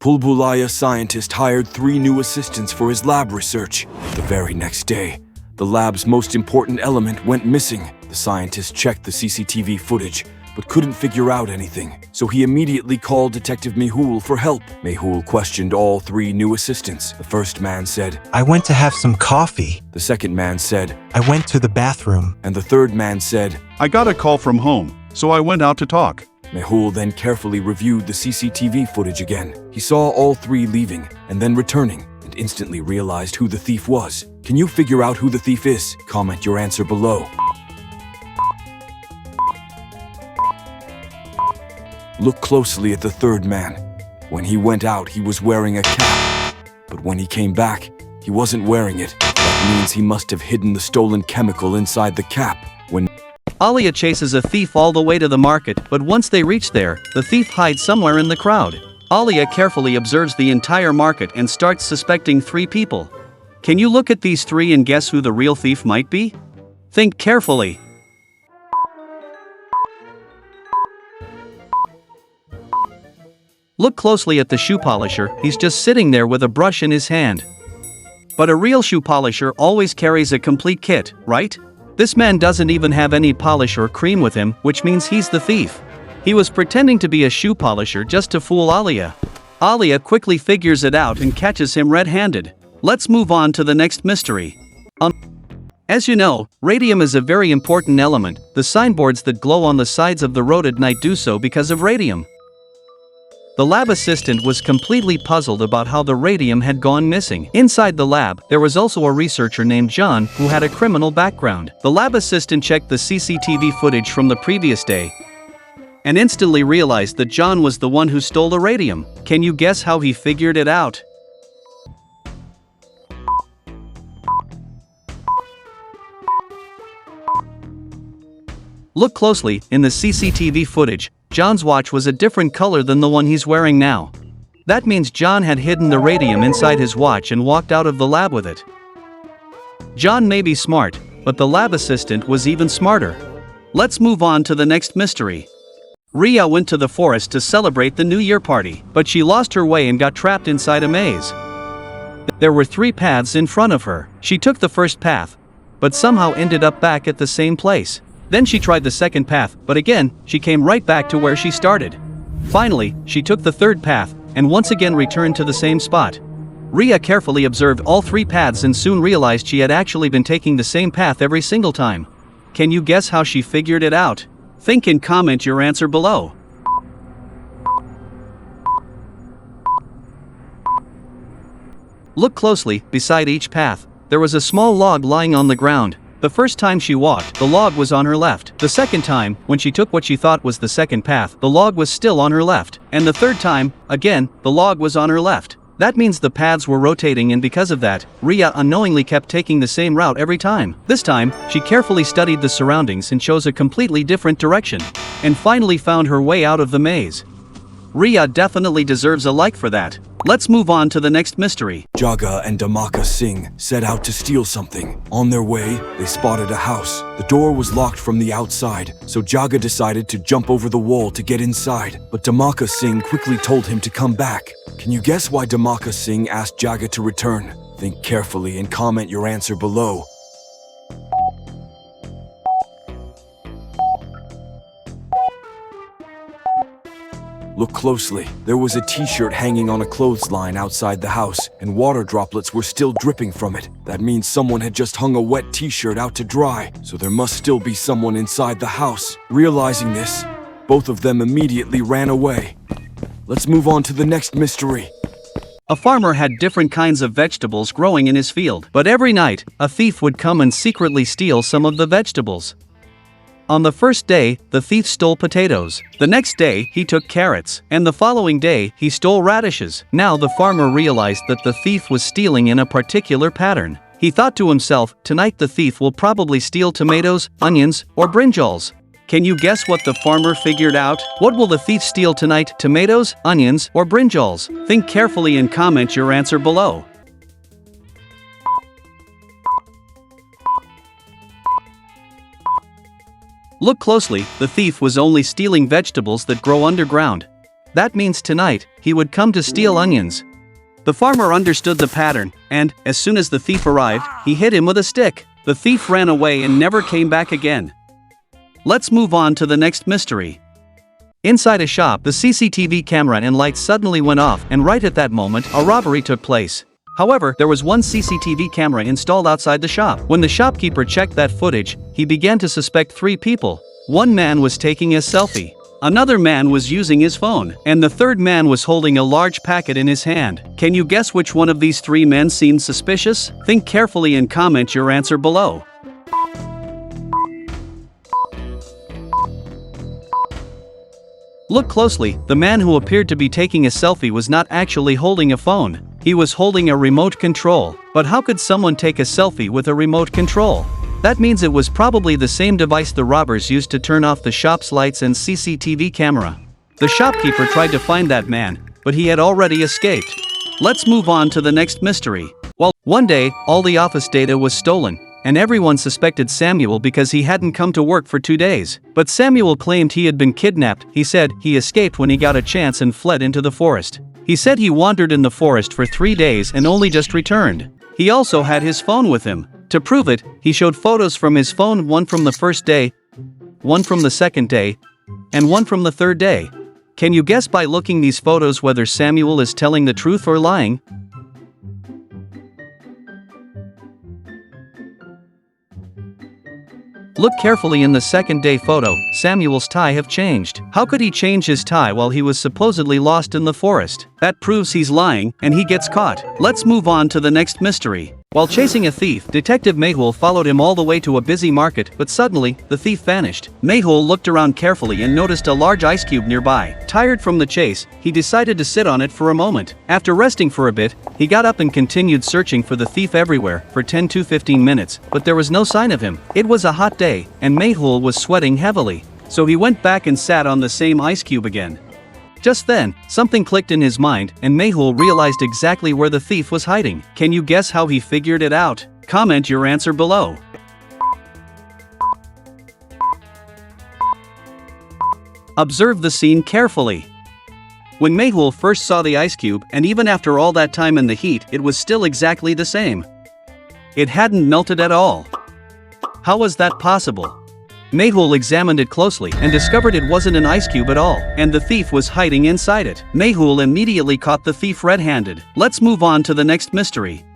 Pulbulaya scientist hired 3 new assistants for his lab research. The very next day, the lab's most important element went missing. The scientist checked the CCTV footage, but couldn't figure out anything. So he immediately called Detective Mehul for help. Mehul questioned all 3 new assistants. The first man said, I went to have some coffee. The second man said, I went to the bathroom. and the third man said, I got a call from home, so I went out to talk. Mehul then carefully reviewed the CCTV footage again. He saw all 3 leaving and then returning and instantly realized who the thief was. Can you figure out who the thief is? Comment your answer below. Look closely at the third man. When he went out, he was wearing a cap. But when he came back, he wasn't wearing it. That means he must have hidden the stolen chemical inside the cap. When Alia chases a thief all the way to the market, but once they reach there, the thief hides somewhere in the crowd. Alia carefully observes the entire market and starts suspecting 3 people. Can you look at these 3 and guess who the real thief might be? Think carefully. Look closely at the shoe polisher. He's just sitting there with a brush in his hand. But a real shoe polisher always carries a complete kit, right? This man doesn't even have any polish or cream with him, which means he's the thief. He was pretending to be a shoe polisher just to fool Alia. Alia quickly figures it out and catches him red-handed. Let's move on to the next mystery. As you know, radium is a very important element. The signboards that glow on the sides of the road at night do so because of radium. The lab assistant was completely puzzled about how the radium had gone missing. Inside the lab, there was also a researcher named John who had a criminal background. The lab assistant checked the CCTV footage from the previous day and instantly realized that John was the one who stole the radium. Can you guess how he figured it out? Look closely, in the CCTV footage, John's watch was a different color than the one he's wearing now. That means John had hidden the radium inside his watch and walked out of the lab with it. John may be smart, but the lab assistant was even smarter. Let's move on to the next mystery. Ria went to the forest to celebrate the New Year party, but she lost her way and got trapped inside a maze. There were 3 paths in front of her. She took the first path, but somehow ended up back at the same place. Then she tried the second path, but again, she came right back to where she started. Finally, she took the third path, and once again returned to the same spot. Ria carefully observed all 3 paths and soon realized she had actually been taking the same path every single time. Can you guess how she figured it out? Think and comment your answer below. Look closely, beside each path, there was a small log lying on the ground. The first time she walked, the log was on her left. The second time, when she took what she thought was the second path, the log was still on her left. And the third time, again, the log was on her left. That means the paths were rotating, and because of that, Ria unknowingly kept taking the same route every time. This time, she carefully studied the surroundings and chose a completely different direction, and finally found her way out of the maze. Ria definitely deserves a like for that. Let's move on to the next mystery. Jaga and Damaka Singh set out to steal something. On their way, they spotted a house. The door was locked from the outside, so Jaga decided to jump over the wall to get inside. But Damaka Singh quickly told him to come back. Can you guess why Damaka Singh asked Jaga to return? Think carefully and comment your answer below. Look closely. There was a t-shirt hanging on a clothesline outside the house, and water droplets were still dripping from it. That means someone had just hung a wet t-shirt out to dry, so there must still be someone inside the house. Realizing this, both of them immediately ran away. Let's move on to the next mystery. A farmer had different kinds of vegetables growing in his field, but every night, a thief would come and secretly steal some of the vegetables. On the first day, the thief stole potatoes. The next day, he took carrots. And the following day, he stole radishes. Now the farmer realized that the thief was stealing in a particular pattern. He thought to himself, tonight the thief will probably steal tomatoes, onions, or brinjals. Can you guess what the farmer figured out? What will the thief steal tonight? Tomatoes, onions, or brinjals? Think carefully and comment your answer below. Look closely, the thief was only stealing vegetables that grow underground. That means tonight, he would come to steal onions. The farmer understood the pattern, and, as soon as the thief arrived, he hit him with a stick. The thief ran away and never came back again. Let's move on to the next mystery. Inside a shop, the CCTV camera and lights suddenly went off, and right at that moment, a robbery took place. However, there was one CCTV camera installed outside the shop. When the shopkeeper checked that footage, he began to suspect 3 people. One man was taking a selfie. Another man was using his phone, and the third man was holding a large packet in his hand. Can you guess which one of these 3 men seemed suspicious? Think carefully and comment your answer below. Look closely, the man who appeared to be taking a selfie was not actually holding a phone. He was holding a remote control. But how could someone take a selfie with a remote control? That means it was probably the same device the robbers used to turn off the shop's lights and CCTV camera. The shopkeeper tried to find that man, but he had already escaped. Let's move on to the next mystery. Well, one day, all the office data was stolen, and everyone suspected Samuel because he hadn't come to work for 2 days. But Samuel claimed he had been kidnapped. He said he escaped when he got a chance and fled into the forest. He said he wandered in the forest for 3 days and only just returned. He also had his phone with him. To prove it, he showed photos from his phone, one from the first day, one from the second day, and one from the third day. Can you guess by looking these photos whether Samuel is telling the truth or lying? Look carefully in the second day photo, Samuel's tie have changed. How could he change his tie while he was supposedly lost in the forest? That proves he's lying, and he gets caught. Let's move on to the next mystery. While chasing a thief, Detective Mehul followed him all the way to a busy market, but suddenly, the thief vanished. Mehul looked around carefully and noticed a large ice cube nearby. Tired from the chase, he decided to sit on it for a moment. After resting for a bit, he got up and continued searching for the thief everywhere for 10 to 15 minutes, but there was no sign of him. It was a hot day, and Mehul was sweating heavily, so he went back and sat on the same ice cube again. Just then, something clicked in his mind, and Mehul realized exactly where the thief was hiding. Can you guess how he figured it out? Comment your answer below. Observe the scene carefully. When Mehul first saw the ice cube, and even after all that time in the heat, it was still exactly the same. It hadn't melted at all. How was that possible? Mehul examined it closely and discovered it wasn't an ice cube at all, and the thief was hiding inside it. Mehul immediately caught the thief red-handed. Let's move on to the next mystery.